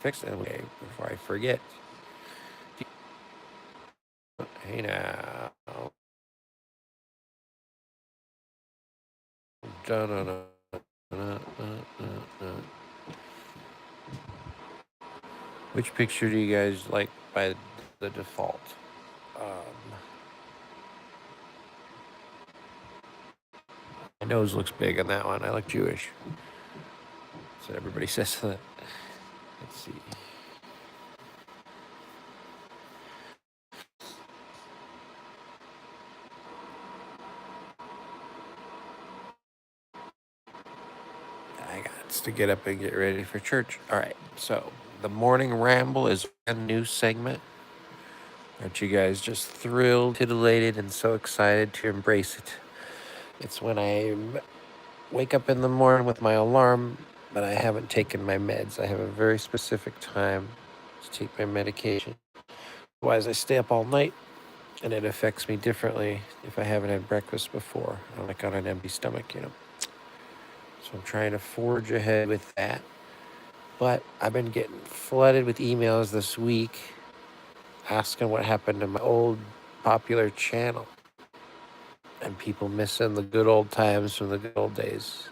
Fix it away before I forget. Hey now. Which picture do you guys like by the default? My nose looks big on that one. I look Jewish. So everybody says that. Let's see. I got to get up and get ready for church. All right. So the morning ramble is a new segment. Aren't you guys just thrilled, titillated, and so excited to embrace it? It's when I wake up in the morning with my alarm, but I haven't taken my meds. I have a very specific time to take my medication. Otherwise, I stay up all night, and it affects me differently if I haven't had breakfast before. I'm like on an empty stomach, you know. So I'm trying to forge ahead with that. But I've been getting flooded with emails this week asking what happened to my old popular channel and people missing the good old times from the good old days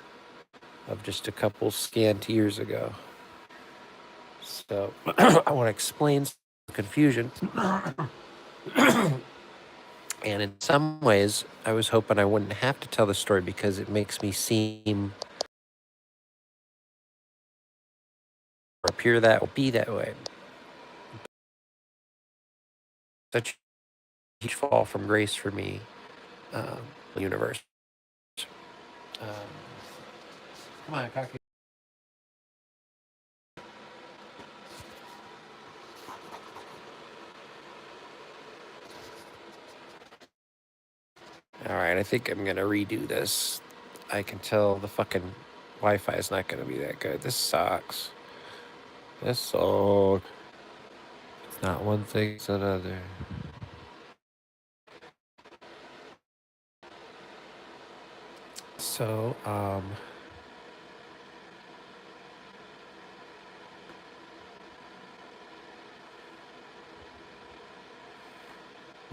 of just a couple scant years ago. So I want to explain the confusion. And in some ways, I was hoping I wouldn't have to tell the story because it makes me seem or appear that or be that way. Such a huge fall from grace for me, universe. Um, come on, cocky. All right, I think I'm gonna redo this. I can tell the fucking Wi-Fi is not gonna be that good. This sucks. This sucks. It's not one thing, it's another. So,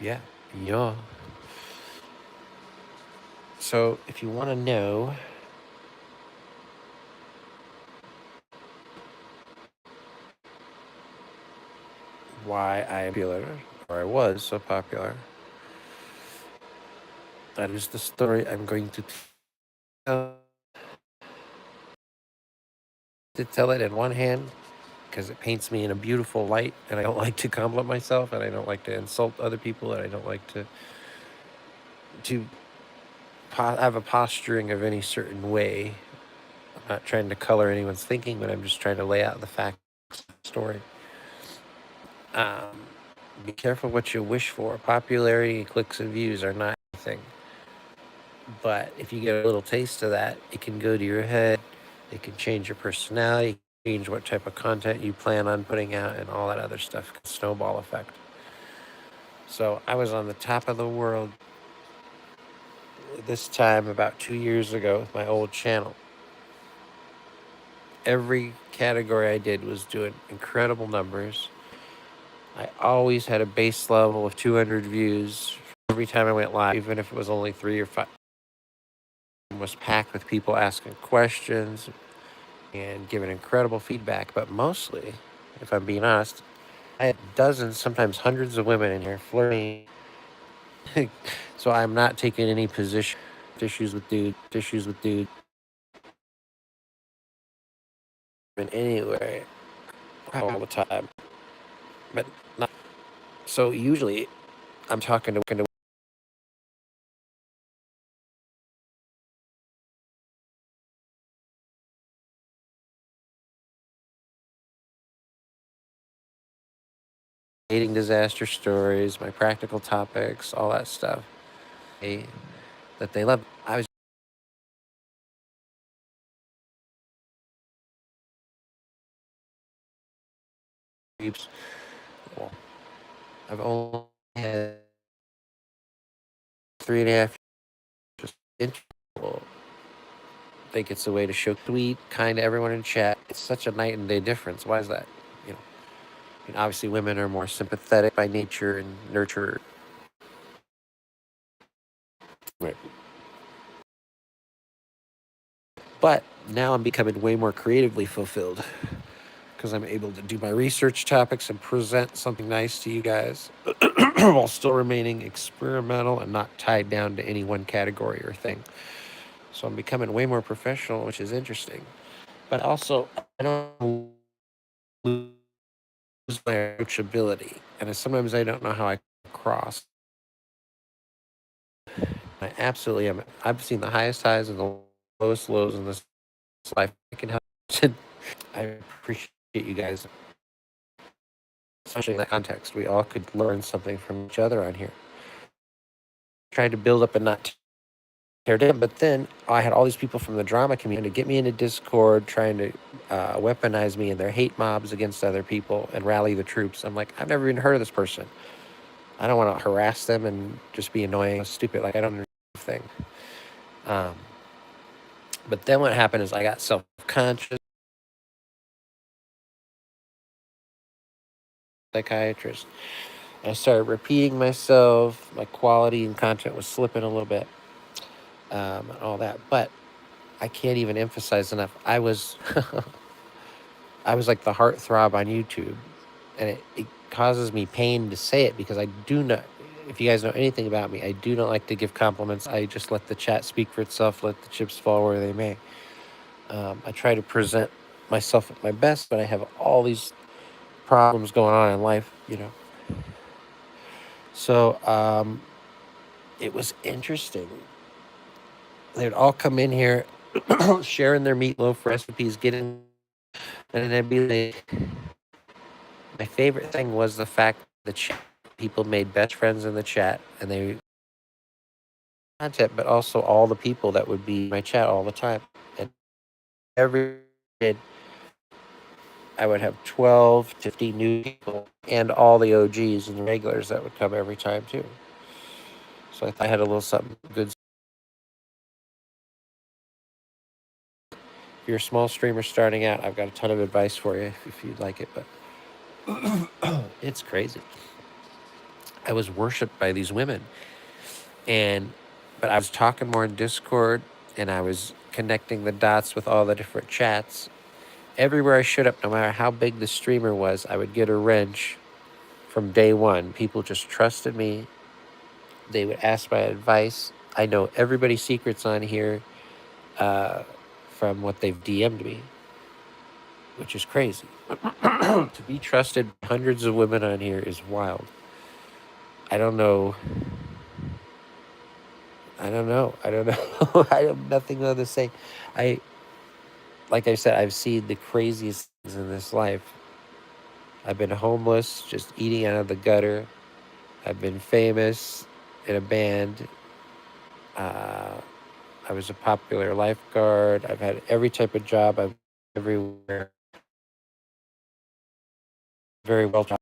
yeah, yeah. So, if you want to know why I'm popular, or I was so popular, that is the story I'm going to tell. To tell it in one hand because it paints me in a beautiful light, and I don't like to compliment myself, and I don't like to insult other people, and I don't like to have a posturing of any certain way. I'm not trying to color anyone's thinking, but I'm just trying to lay out the facts of the story. Um, be careful what you wish for. Popularity, clicks, and views are not anything. But if you get a little taste of that, it can go to your head. It can change your personality, change what type of content you plan on putting out, and all that other stuff. Snowball effect. So I was on the top of the world this time about 2 years ago with my old channel. Every category I did was doing incredible numbers. I always had a base level of 200 views every time I went live, even if it was only 3 or 5. It was packed with people asking questions and giving incredible feedback. But mostly, if I'm being honest, I had dozens, sometimes hundreds of women in here flirting. So I'm not taking any position. Issues with dude in any way all the time. But not so usually I'm talking to dating disaster stories, my practical topics, all that stuff. That they love. I was well, I've only had 3.5 years. think it's a way to show sweet, kind to everyone in chat. It's such a night and day difference. Why is that? You know, I mean, obviously women are more sympathetic by nature and nurture. Right. But now I'm becoming way more creatively fulfilled because I'm able to do my research topics and present something nice to you guys while still remaining experimental and not tied down to any one category or thing. So I'm becoming way more professional, which is interesting. But also, I don't lose my approachability. And sometimes I don't know how I cross. I absolutely am. I've seen the highest highs and the lowest lows in this life. I can help. I appreciate you guys, especially in that context. We all could learn something from each other on here. Trying to build up and not tear down. But then I had all these people from the drama community to get me into Discord, trying to weaponize me in their hate mobs against other people and rally the troops. I'm like, I've never even heard of this person. I don't want to harass them and just be annoying, stupid. Like I don't understand the thing. Um, but then what happened is I got self-conscious. Psychiatrist. I started repeating myself. My quality and content was slipping a little bit, and all that. But I can't even emphasize enough. I was, I was like the heartthrob on YouTube, and it causes me pain to say it because I do not. If you guys know anything about me, I do not like to give compliments. I just let the chat speak for itself. Let the chips fall where they may. I try to present myself at my best, but I have all these problems going on in life, you know. So it was interesting. They would all come in here sharing their meatloaf recipes, getting, and then be like, my favorite thing was the fact that people made best friends in the chat, and they content, but also all the people that would be in my chat all the time. And every kid, I would have 12 to 50 new people and all the OGs and the regulars that would come every time too. So I thought I had a little something good. If you're a small streamer starting out, I've got a ton of advice for you if you'd like it, but it's crazy. I was worshipped by these women, and but I was talking more in Discord, and I was connecting the dots with all the different chats. Everywhere I showed up, no matter how big the streamer was, I would get a wrench from day one. People just trusted me. They would ask my advice. I know everybody's secrets on here from what they've DM'd me, which is crazy. To be trusted by hundreds of women on here is wild. I don't know. I don't know. I don't know. I have nothing more to say. I, like I said, I've seen the craziest things in this life. I've been homeless, just eating out of the gutter. I've been famous in a band. I was a popular lifeguard. I've had every type of job. I've everywhere. Very well job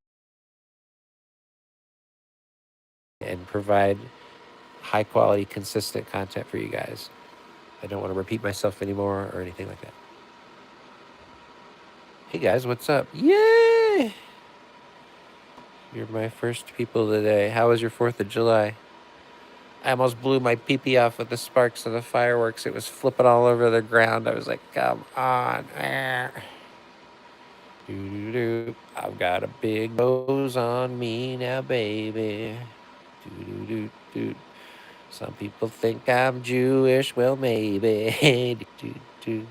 and provide high quality, consistent content for you guys. I don't want to repeat myself anymore or anything like that. Hey guys, what's up? Yay! You're my first people today. How was your 4th of July? I almost blew my pee-pee off with the sparks of the fireworks. It was flipping all over the ground. I was like, come on. Doo-doo-doo. I've got a big nose on me now, baby. Doo-doo-doo-doo. Some people think I'm Jewish. Well, maybe. Doo-doo-doo.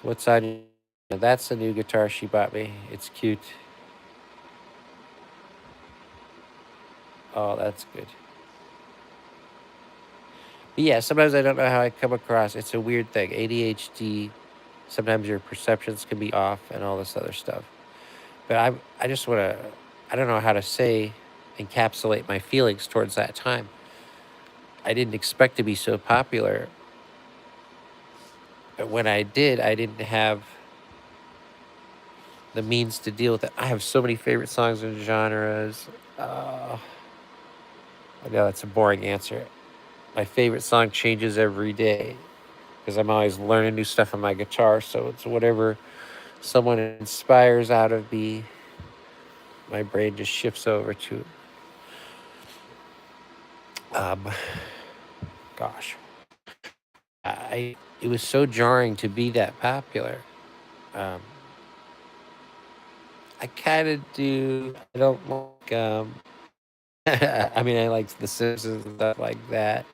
What's on you? That's the new guitar she bought me. It's cute. Oh, that's good. But yeah, sometimes I don't know how I come across. It's a weird thing. ADHD, sometimes your perceptions can be off and all this other stuff. But I just want to, I don't know how to say, encapsulate my feelings towards that time. I didn't expect to be so popular. But when I did, I didn't have the means to deal with it. I have so many favorite songs and genres. I know that's a boring answer. My favorite song changes every day because I'm always learning new stuff on my guitar. So it's whatever someone inspires out of me, my brain just shifts over to. Um, gosh, I it was so jarring to be that popular. Um, I kind of do. I don't like. I mean, I like The Simpsons and stuff like that.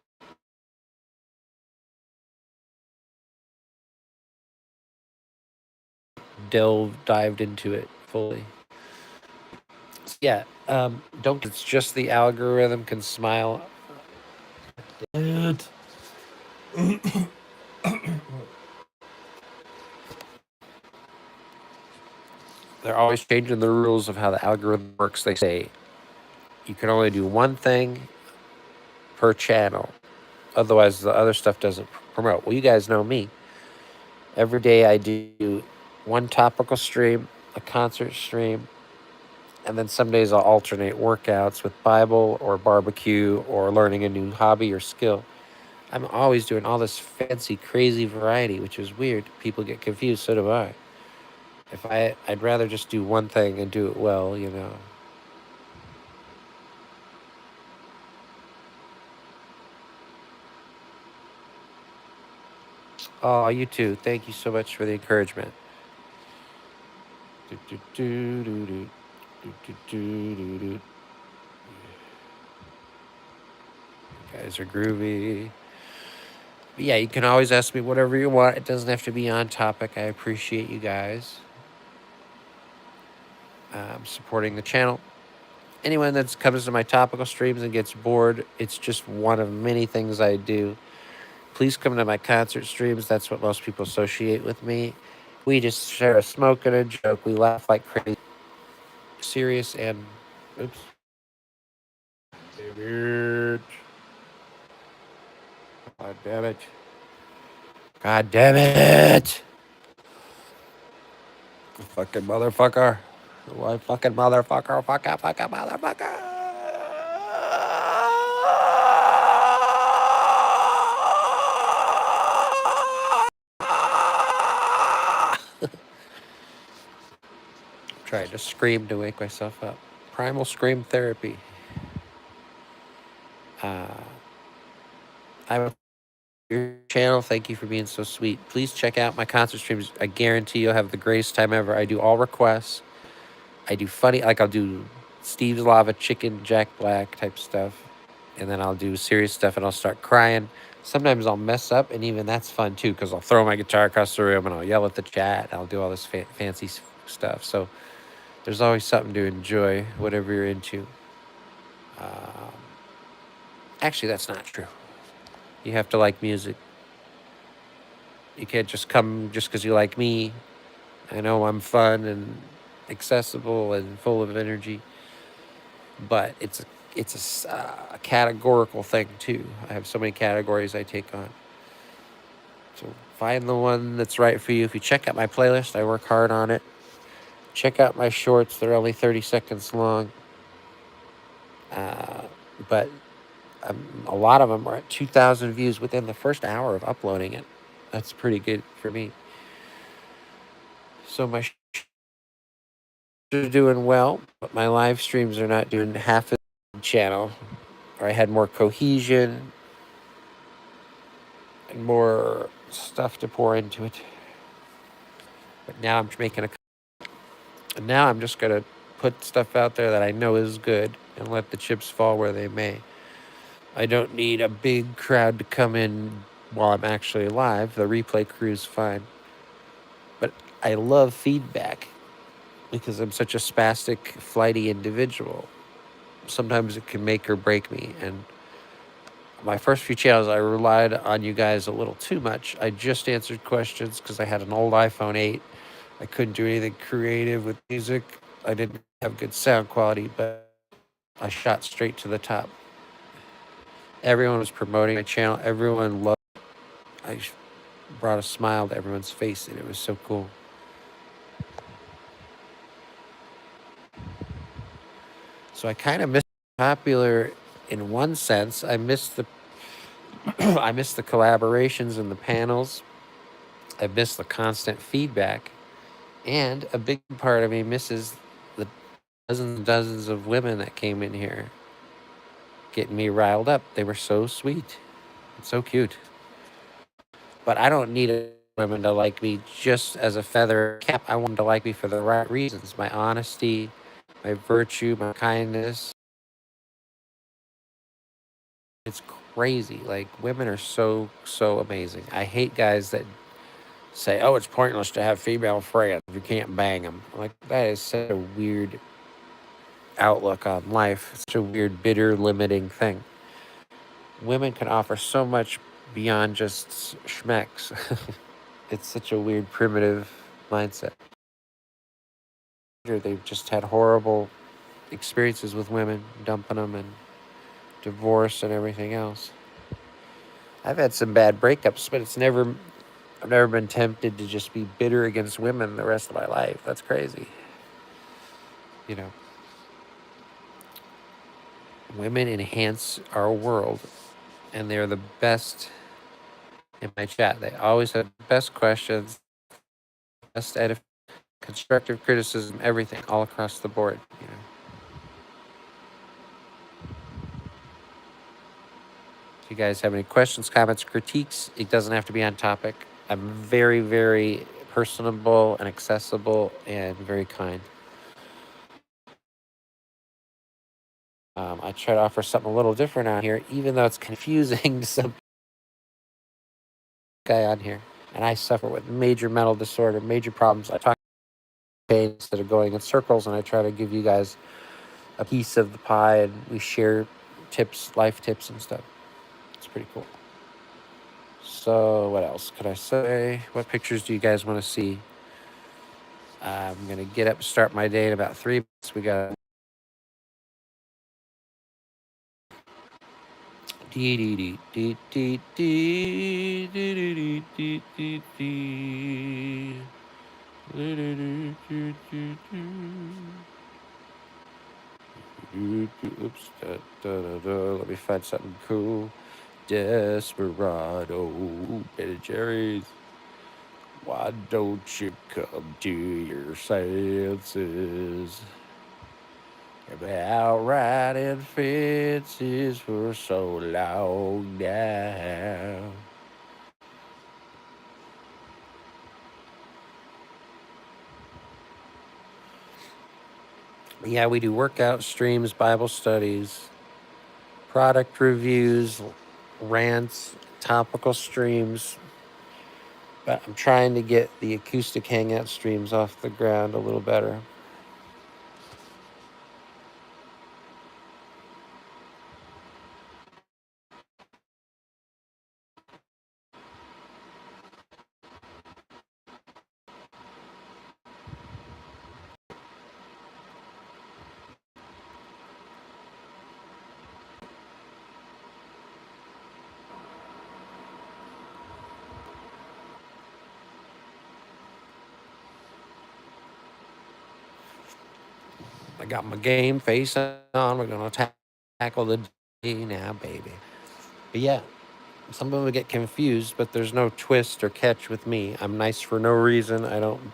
Dived into it fully. Yeah. Don't. It's just the algorithm can smile. It. They're always changing the rules of how the algorithm works. They say you can only do one thing per channel. Otherwise, the other stuff doesn't promote. Well, you guys know me. Every day I do one topical stream, a concert stream, and then some days I'll alternate workouts with Bible or barbecue or learning a new hobby or skill. I'm always doing all this fancy, crazy variety, which is weird. People get confused, so do I. I'd rather just do one thing and do it well, you know. Oh, you too. Thank you so much for the encouragement. Do, do, do, do, do, do, do, do, do, do. You guys are groovy. But yeah, you can always ask me whatever you want. It doesn't have to be on topic. I appreciate you guys supporting the channel. Anyone that comes to my topical streams and gets bored, it's just one of many things I do. Please come to my concert streams. That's what most people associate with me. We just share a smoke and a joke. We laugh like crazy, serious and oops. Damn it. God damn it. God damn it. Fucking motherfucker. Why fucking motherfucker? Fucking motherfucker. Tried to scream to wake myself up. Primal scream therapy. Uh, I'm your channel. Thank you for being so sweet. Please check out my concert streams. I guarantee you'll have the greatest time ever. I do all requests. I do funny, like I'll do Steve's Lava Chicken, Jack Black type stuff. And then I'll do serious stuff and I'll start crying. Sometimes I'll mess up, and even that's fun too, because I'll throw my guitar across the room and I'll yell at the chat. And I'll do all this fancy stuff. So there's always something to enjoy, whatever you're into. Um, Actually, that's not true. You have to like music. You can't just come just because you like me. I know I'm fun and accessible and full of energy, but it's a categorical thing too. I have so many categories I take on. So find the one that's right for you. If you check out my playlist, I work hard on it. Check out my shorts; they're only 30 seconds long, but a lot of them are at 2,000 views within the first hour of uploading it. That's pretty good for me. So my are doing well, but my live streams are not doing half as channel. Or I had more cohesion and more stuff to pour into it. But now I'm making and now I'm just gonna put stuff out there that I know is good and let the chips fall where they may. I don't need a big crowd to come in while I'm actually live. The replay crew's fine. But I love feedback because I'm such a spastic, flighty individual. Sometimes it can make or break me. And my first few channels, I relied on you guys a little too much. I just answered questions because I had an old iPhone 8. I couldn't do anything creative with music. I didn't have good sound quality, but I shot straight to the top. Everyone was promoting my channel. Everyone loved it. I brought a smile to everyone's face, and it was so cool. So I kind of missed popular in one sense. I missed I miss the collaborations and the panels. I miss the constant feedback. And a big part of me misses the dozens and dozens of women that came in here getting me riled up. They were so sweet and so cute. But I don't need women to like me just as a feather cap. I want them to like me for the right reasons: my honesty, my virtue, my kindness. It's crazy. Like, women are so, so amazing. I hate guys that say, oh, it's pointless to have female friends if you can't bang them. Like, that is such a weird outlook on life. It's such a weird, bitter, limiting thing. Women can offer so much beyond just schmecks. It's such a weird, primitive mindset. They've just had horrible experiences with women, dumping them and divorce and everything else. I've had some bad breakups, but I've never been tempted to just be bitter against women the rest of my life. That's crazy. You know, women enhance our world, and they're the best in my chat. They always have the best questions, best constructive criticism, everything, all across the board. If you guys have any questions, comments, critiques, it doesn't have to be on topic. I'm very, very personable and accessible and very kind. I try to offer something a little different out here, even though it's confusing to some guy on here. And I suffer with major mental disorder, major problems. I talk instead of going in circles, and I try to give you guys a piece of the pie, and we share tips, life tips and stuff. It's pretty cool. So what else could I say? What pictures do you guys want to see? I'm gonna get up and start my day in about 3 minutes. We got dee dee dee dee dee dee dee dee dee dee. Oops, let me find something cool. Desperado, Ben Jerry's. Why don't you come to your senses? You've been out riding fences for so long now. Yeah, we do workout streams, Bible studies, product reviews, rants, topical streams. But I'm trying to get the acoustic hangout streams off the ground a little better. I got my game face on. We're going to tackle the day now, baby. But yeah, some people get confused, but there's no twist or catch with me. I'm nice for no reason. I don't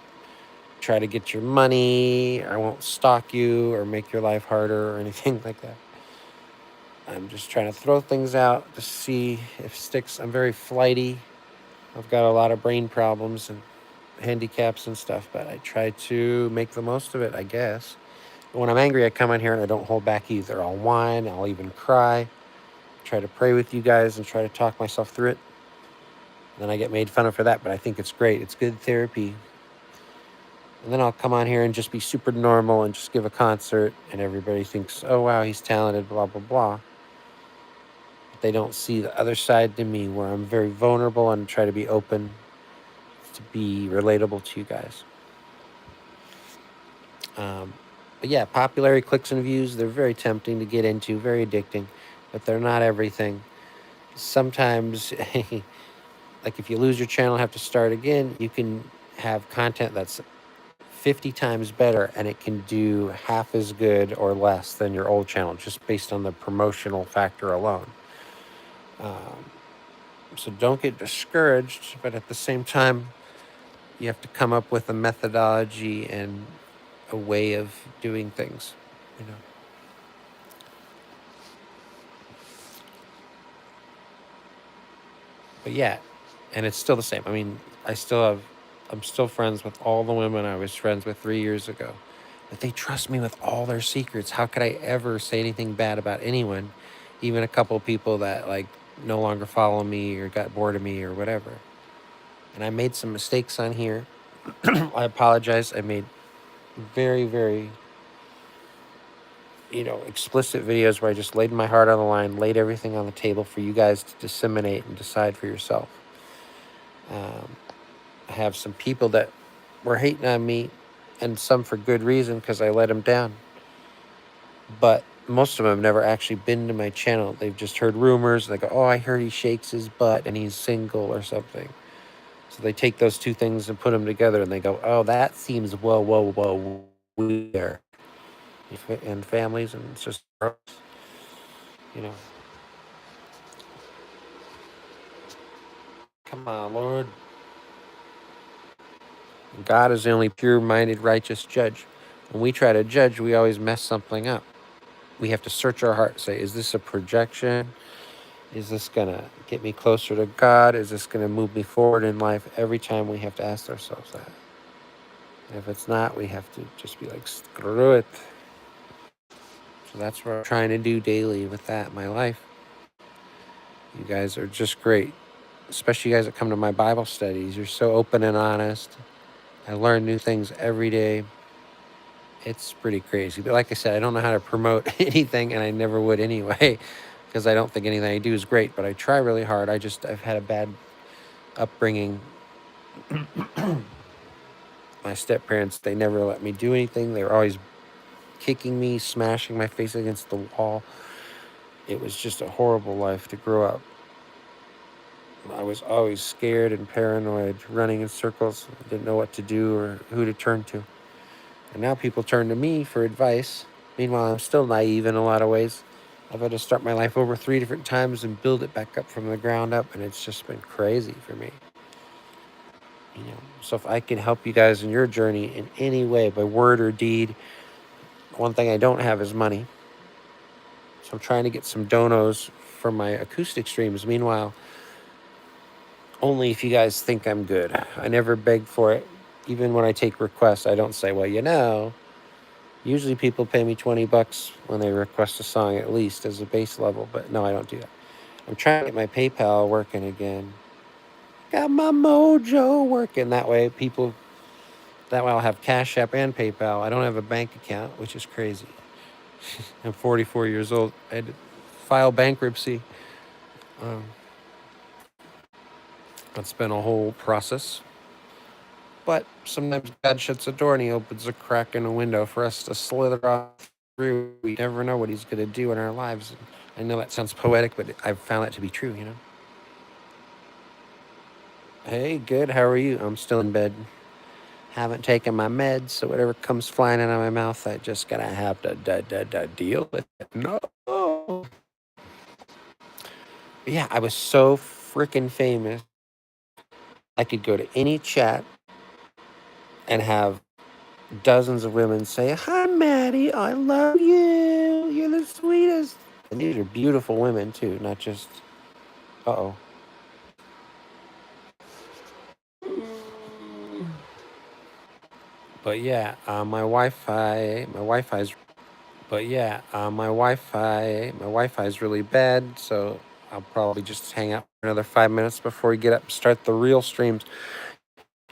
try to get your money. I won't stalk you or make your life harder or anything like that. I'm just trying to throw things out to see if it sticks. I'm very flighty. I've got a lot of brain problems and handicaps and stuff, but I try to make the most of it, I guess. When I'm angry, I come in here and I don't hold back either. I'll whine, I'll even cry, try to pray with you guys and try to talk myself through it. Then I get made fun of for that, but I think it's great. It's good therapy. And then I'll come on here and just be super normal and just give a concert, and everybody thinks, oh, wow, he's talented, blah, blah, blah. But they don't see the other side to me where I'm very vulnerable and try to be open to be relatable to you guys. But yeah, popularity, clicks, and views, they're very tempting to get into, very addicting, but they're not everything. Sometimes, like if you lose your channel, have to start again, you can have content that's 50 times better and it can do half as good or less than your old channel just based on the promotional factor alone. So don't get discouraged, but at the same time, you have to come up with a methodology and a way of doing things, you know. But yeah, and it's still the same. I mean, I'm still friends with all the women I was friends with 3 years ago. But they trust me with all their secrets. How could I ever say anything bad about anyone? Even a couple of people that like no longer follow me or got bored of me or whatever. And I made some mistakes on here. I apologize. I made very, very, explicit videos where I just laid my heart on the line, laid everything on the table for you guys to disseminate and decide for yourself. Um, I have some people that were hating on me, and some for good reason because I let them down. But most of them have never actually been to my channel. They've just heard rumors. They go, "Oh, I heard he shakes his butt and he's single or something." So they take those two things and put them together, and they go, "Oh, that seems whoa, whoa, whoa, weird." And families, and it's just gross, you know. Come on, Lord. God is the only pure-minded, righteous judge. When we try to judge, we always mess something up. We have to search our heart, say, is this a projection? Is this going to get me closer to God? Is this going to move me forward in life? Every time we have to ask ourselves that. And if it's not, we have to just be like, screw it. So that's what I'm trying to do daily with that in my life. You guys are just great, especially you guys that come to my Bible studies. You're so open and honest. I learn new things every day. It's pretty crazy. But like I said, I don't know how to promote anything, and I never would anyway, because I don't think anything I do is great, but I try really hard. I've had a bad upbringing. My step parents, they never let me do anything. They were always kicking me, smashing my face against the wall. It was just a horrible life to grow up. I was always scared and paranoid, running in circles, didn't know what to do or who to turn to. And now people turn to me for advice. Meanwhile, I'm still naive in a lot of ways. I've had to start my life over 3 different times and build it back up from the ground up, and it's just been crazy for me. So if I can help you guys in your journey in any way, by word or deed, one thing I don't have is money. So I'm trying to get some donos for my acoustic streams. Meanwhile, only if you guys think I'm good. I never beg for it. Even when I take requests, I don't say, well, usually people pay me $20 when they request a song, at least as a base level, but no, I don't do that. I'm trying to get my PayPal working again. Got my mojo working. That way I'll have Cash App and PayPal. I don't have a bank account, which is crazy. I'm 44 years old. I had to file bankruptcy. Um, that's been a whole process. But sometimes God shuts a door and he opens a crack in a window for us to slither off through. We never know what he's going to do in our lives. I know that sounds poetic, but I've found that to be true. Hey, good. How are you? I'm still in bed. Haven't taken my meds, so whatever comes flying out of my mouth, I just gotta have to deal with it. No. But yeah, I was so freaking famous. I could go to any chat and have dozens of women say, "Hi, Maddie, I love you. You're the sweetest." And these are beautiful women too, not just. Uh oh. But yeah, my Wi-Fi is really bad, so I'll probably just hang out for another 5 minutes before we get up and start the real streams.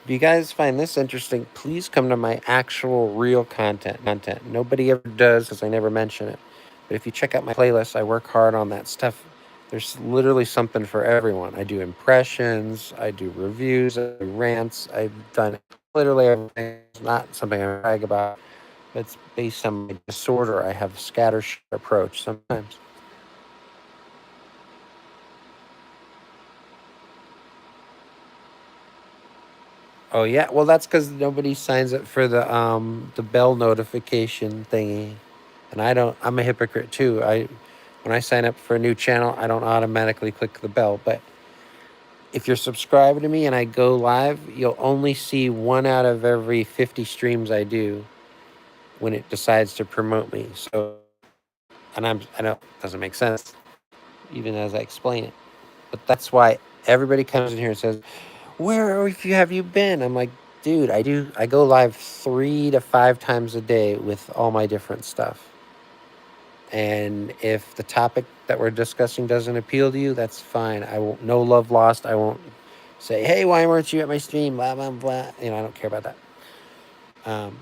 If you guys find this interesting, please come to my actual real content. Nobody ever does because I never mention it. But if you check out my playlist, I work hard on that stuff. There's literally something for everyone. I do impressions, I do reviews, I do rants. I've done literally everything. It's not something I brag about. It's based on my disorder. I have a scattershot approach sometimes. Oh yeah, well that's because nobody signs up for the bell notification thingy, and I don't. I'm a hypocrite too. When I sign up for a new channel, I don't automatically click the bell, but if you're subscribed to me and I go live, you'll only see 1 out of every 50 streams I do when it decides to promote me. So, and I know it doesn't make sense, even as I explain it. But that's why everybody comes in here and says, "Where have you been?" I'm like, dude, I go live 3 to 5 times a day with all my different stuff. And if the topic that we're discussing doesn't appeal to you, that's fine. I won't, no love lost. I won't say, "Hey, why weren't you at my stream?" Blah blah blah. You know, I don't care about that. Um,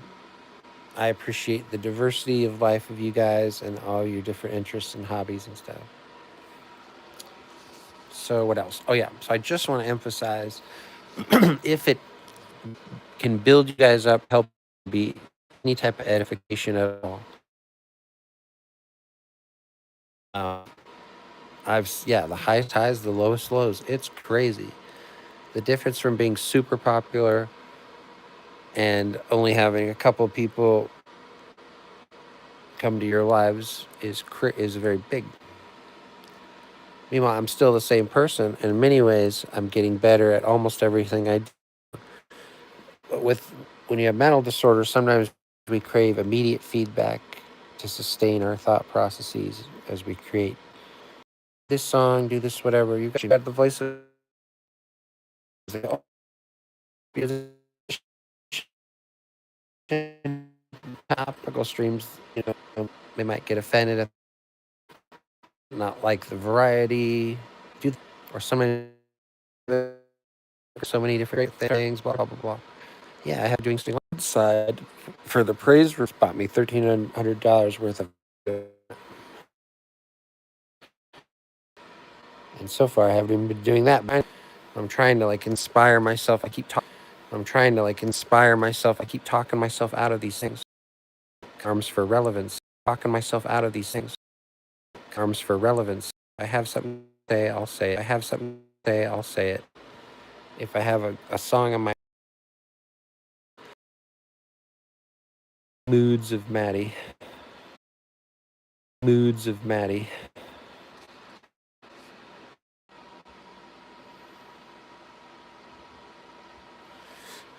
I appreciate the diversity of life of you guys and all your different interests and hobbies and stuff. So what else? Oh yeah. So I just want to emphasize, if it can build you guys up, help be any type of edification at all. Uh, the highest highs, the lowest lows. It's crazy. The difference from being super popular and only having a couple of people come to your lives is very big. Meanwhile, I'm still the same person. In many ways, I'm getting better at almost everything I do. But when you have mental disorders, sometimes we crave immediate feedback to sustain our thought processes as we create this song, do this, whatever. You got the voice of topical streams. They might get offended at not like the variety, or so many different things. Blah blah blah blah. Yeah, I have doing something on the side for the praise room. Bought me $1,300 worth of, and so far I haven't even been doing that. I'm trying to like inspire myself. I'm trying to like inspire myself. I keep talking myself out of these things. Arms for relevance. Talking myself out of these things. Arms for relevance. I have something to say, I'll say it. I have something to say, I'll say it. If I have a song on my moods of Maddie. Moods of Maddie.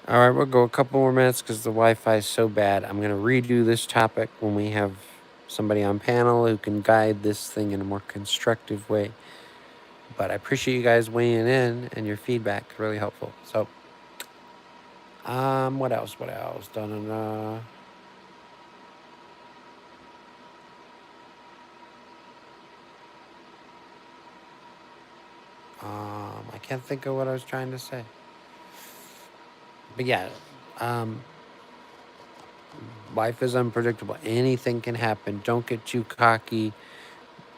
All right, we'll go a couple more minutes because the Wi-Fi is so bad. I'm going to redo this topic when we have somebody on panel who can guide this thing in a more constructive way. But I appreciate you guys weighing in and your feedback. Really helpful. So, what else? What else? I can't think of what I was trying to say. But yeah, life is unpredictable. Anything can happen. Don't get too cocky.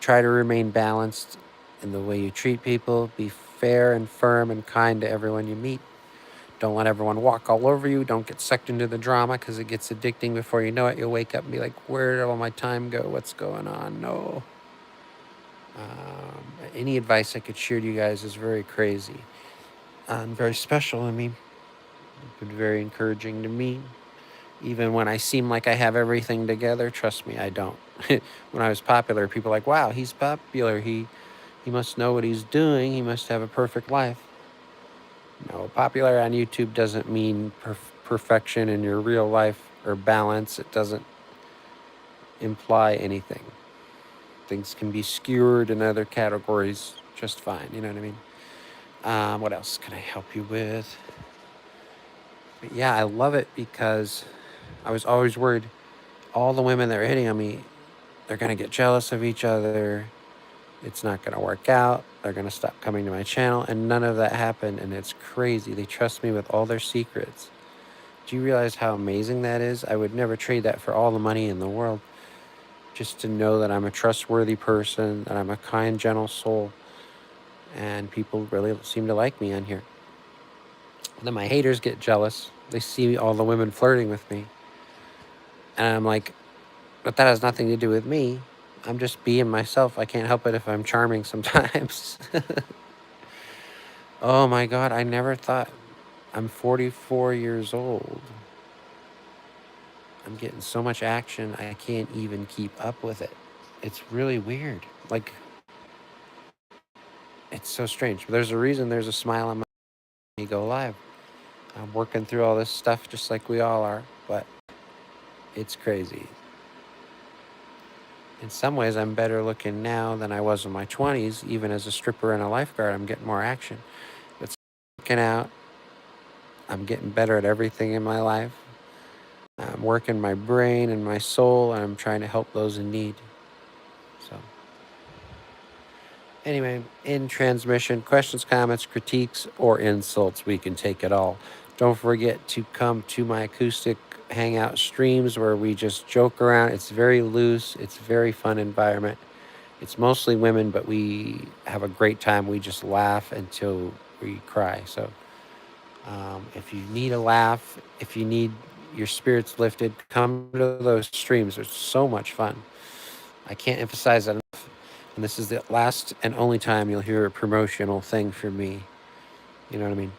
Try to remain balanced in the way you treat people. Be fair and firm and kind to everyone you meet. Don't let everyone walk all over you. Don't get sucked into the drama because it gets addicting. Before you know it, you'll wake up and be like, where did all my time go? What's going on? No. Any advice I could share to you guys is very crazy and very special. I mean, it's been very encouraging to me. Even when I seem like I have everything together, trust me, I don't. When I was popular, people were like, wow, he's popular. He must know what he's doing. He must have a perfect life. No, popular on YouTube doesn't mean perfection in your real life or balance. It doesn't imply anything. Things can be skewered in other categories just fine. You know what I mean? What else can I help you with? But yeah, I love it because I was always worried all the women that are hitting on me, they're going to get jealous of each other. It's not going to work out. They're going to stop coming to my channel. And none of that happened. And it's crazy. They trust me with all their secrets. Do you realize how amazing that is? I would never trade that for all the money in the world. Just to know that I'm a trustworthy person, that I'm a kind, gentle soul. And people really seem to like me on here. And then my haters get jealous. They see all the women flirting with me. And I'm like, but that has nothing to do with me. I'm just being myself. I can't help it if I'm charming sometimes. Oh my God, I never thought. I'm 44 years old. I'm getting so much action, I can't even keep up with it. It's really weird. Like, It's so strange. But there's a reason there's a smile on my face when you go live. I'm working through all this stuff just like we all are, but it's crazy. In some ways, I'm better looking now than I was in my 20s. Even as a stripper and a lifeguard, I'm getting more action. But working out, I'm getting better at everything in my life. I'm working my brain and my soul, and I'm trying to help those in need. So, anyway, in transmission, questions, comments, critiques, or insults, we can take it all. Don't forget to come to my acoustic hangout streams where we just joke around. It's very loose. It's a very fun environment. It's mostly women, but we have a great time. We just laugh until we cry. So if you need a laugh, if you need your spirits lifted, come to those streams. They're so much fun. I can't emphasize that enough. And this is the last and only time you'll hear a promotional thing from me. You know what I mean?